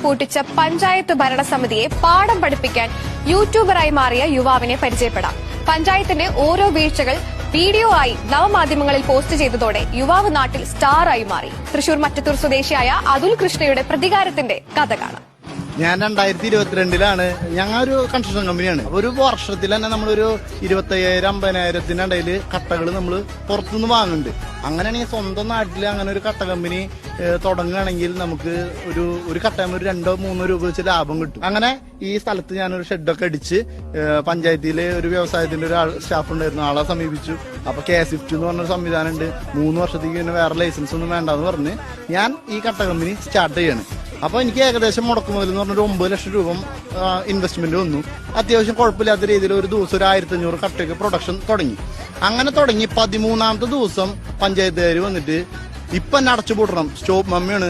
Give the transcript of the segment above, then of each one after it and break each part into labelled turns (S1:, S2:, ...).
S1: പൂട്ടിച്ച പഞ്ചായത്ത് ഭരണസമിതിയെ പാഠം പഠിപ്പിക്കാൻ യൂട്യൂബറായി മാറിയ യുവാവിനെ പരിചയപ്പെടാം. പഞ്ചായത്തിന്റെ ഓരോ വീഴ്ചകൾ വീഡിയോ ആയി നവമാധ്യമങ്ങളിൽ പോസ്റ്റ് ചെയ്തതോടെ യുവാവ് നാട്ടിൽ സ്റ്റാറായി മാറി. തൃശൂർ മറ്റത്തൂർ സ്വദേശിയായ അതുൽ കൃഷ്ണയുടെ പ്രതികാരത്തിന്റെ കഥ കാണാം.
S2: ഞാൻ 2022 ഞങ്ങളൊരു കൺസ്ട്രക്ഷൻ കമ്പനിയാണ്. ഒരു വർഷത്തിൽ തന്നെ നമ്മളൊരു 25,000-50,000 ഇടയിൽ കട്ടകൾ നമ്മൾ പുറത്തുനിന്ന് വാങ്ങുന്നുണ്ട്. അങ്ങനെയാണെങ്കിൽ സ്വന്തം നാട്ടിൽ അങ്ങനെ ഒരു കട്ട കമ്പനി തുടങ്ങുകയാണെങ്കിൽ നമുക്ക് ഒരു കട്ടയിൽ ഒരു 2-3 രൂപ വെച്ച് ലാഭം കിട്ടും. അങ്ങനെ ഈ സ്ഥലത്ത് ഞാനൊരു ഷെഡൊക്കെ അടിച്ച് പഞ്ചായത്തിലെ ഒരു വ്യവസായത്തിന്റെ ഒരു സ്റ്റാഫ് ഉണ്ടായിരുന്നു, ആളെ സമീപിച്ചു. അപ്പൊ K-Swift എന്ന് പറഞ്ഞൊരു സംവിധാനം ഉണ്ട്. 3 വർഷത്തേക്ക് പിന്നെ വേറെ ലൈസൻസ് ഒന്നും വേണ്ടെന്ന് പറഞ്ഞ് ഞാൻ ഈ കട്ട കമ്പനി സ്റ്റാർട്ട് ചെയ്യാണ്. അപ്പൊ എനിക്ക് ഏകദേശം മുടക്കുമുതൽ എന്ന് പറഞ്ഞൊരു 9 ലക്ഷം രൂപ ഇൻവെസ്റ്റ്മെന്റ് വന്നു. അത്യാവശ്യം കുഴപ്പമില്ലാത്ത രീതിയിൽ ഒരു ദിവസം ഒരു 1500 കട്ടയ്ക്ക് പ്രൊഡക്ഷൻ തുടങ്ങി. അങ്ങനെ തുടങ്ങി 13ാമത്തെ ദിവസം പഞ്ചായത്തുകാർ വന്നിട്ട് ഇപ്പൊ എന്നെ അടച്ചുപൂട്ടണം, സ്റ്റോപ്പ് മമ്മിയാണ്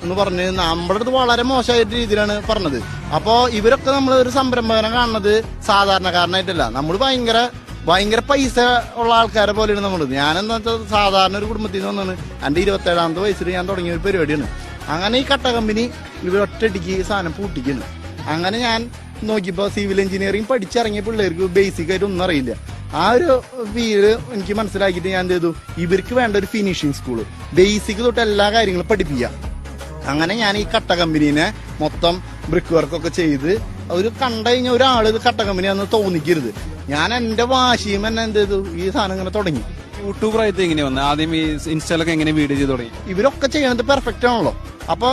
S2: എന്ന് പറഞ്ഞ് നമ്മുടെ അടുത്ത് വളരെ മോശമായിട്ട് രീതിയിലാണ് പറഞ്ഞത്. അപ്പോ ഇവരൊക്കെ നമ്മൾ ഒരു സംരംഭകനെ കാണുന്നത് സാധാരണക്കാരനായിട്ടല്ല, നമ്മൾ ഭയങ്കര പൈസ ഉള്ള ആൾക്കാരെ പോലെയാണ് നമ്മൾ. ഞാനെന്താ വെച്ചാൽ സാധാരണ ഒരു കുടുംബത്തിൽ നിന്ന് വന്നാണ്. എന്റെ 27ാമത്തെ വയസ്സിൽ ഞാൻ തുടങ്ങിയ ഒരു പരിപാടിയാണ്. അങ്ങനെ ഈ കട്ട കമ്പനി ഇവരൊറ്റടിക്ക് സാധനം പൂട്ടിക്കുന്നു. അങ്ങനെ ഞാൻ നോക്കിയപ്പോ സിവിൽ എഞ്ചിനീയറിംഗ് പഠിച്ചിറങ്ങിയ പിള്ളേർക്ക് ബേസിക് ആയിട്ട് ഒന്നും അറിയില്ല. ആ ഒരു ഫീല് എനിക്ക് മനസ്സിലാക്കിയിട്ട് ഞാൻ എന്ത് ചെയ്തു, ഇവർക്ക് വേണ്ട ഒരു ഫിനിഷിംഗ് സ്കൂള് ബേസിക് തൊട്ട് എല്ലാ കാര്യങ്ങളും പഠിപ്പിക്കാം. അങ്ങനെ ഞാൻ ഈ കട്ട കമ്പനീനെ മൊത്തം ബ്രിക്ക് വർക്കൊക്കെ ചെയ്ത് ഒരു കണ്ടു കഴിഞ്ഞ ഒരാൾ ഇത് കട്ട കമ്പനിയാന്ന് തോന്നിക്കരുത്. ഞാൻ എന്റെ വാശിയും തന്നെ എന്ത് ചെയ്തു, ഈ സാധനം ഇങ്ങനെ തുടങ്ങി.
S3: യൂട്യൂബറായിട്ട് എങ്ങനെ വന്നത്? ആദ്യം ഈ ഇൻസ്റ്റയിലൊക്കെ എങ്ങനെ വീഡിയോ ചെയ്ത് തുടങ്ങി?
S2: ഇവരൊക്കെ ചെയ്യണത് പെർഫെക്റ്റ് ആണല്ലോ. അപ്പൊ